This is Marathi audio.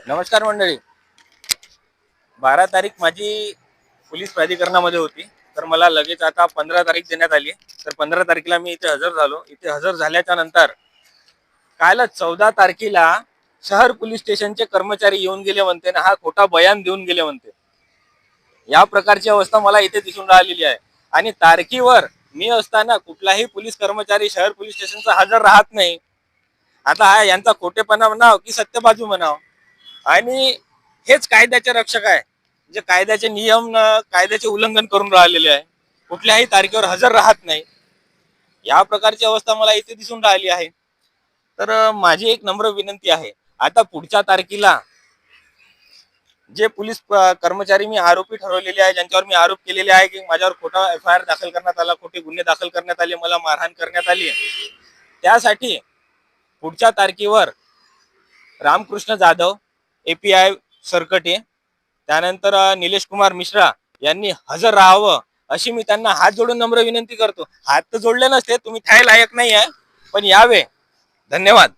नमस्कार मंडळी. 12 तारीख माझी पोलीस प्राधिकरणामध्ये होती, तर मला लगेच आता 15 तारीख देण्यात आली. तर 15 तारखेला मी इथे हजर झालो. इथे हजर झाल्याच्या नंतर कालच 14 तारखेला शहर पोलीस स्टेशनचे कर्मचारी येऊन गेले म्हणते ना, हा खोटा बयान देऊन गेले म्हणते. या प्रकारची अवस्था मला इथे दिसून राहिलेली आहे. आणि तारखेवर मी असताना कुठलाही पोलीस कर्मचारी शहर पोलीस स्टेशनचा हजर राहत नाही. आता हा यांचा खोटेपणा म्हणाव की सत्यबाजू म्हणाव. आणि हेच कायद्याचे रक्षक आहे, जे कायद्याचे नियम कायद्याचे उल्लंघन करून राहिलेले आहे, कुठल्याही तारखेवर हजर राहत नाही. या प्रकारची अवस्था मला इथे दिसून राहिली आहे. तर माझी एक नम्र विनंती आहे, आता पुढच्या तारखेला जे पोलीस कर्मचारी मी आरोपी ठरवलेले आहे, ज्यांच्यावर मी आरोप केलेले आहे की माझ्यावर खोटा FIR दाखल करण्यात आला, खोटे गुन्हे दाखल करण्यात आले, मला मारहाण करण्यात आली, त्यासाठी पुढच्या तारखेवर रामकृष्ण जाधव, API सरकटे, त्यानंतर निलेश कुमार मिश्रा यांनी हजर राहावं अशी मी त्यांना हात जोडून नम्र विनंती करतो. हात तर जोडले नसते, तुम्ही थाय लायक नाही आहे, पण यावे. धन्यवाद.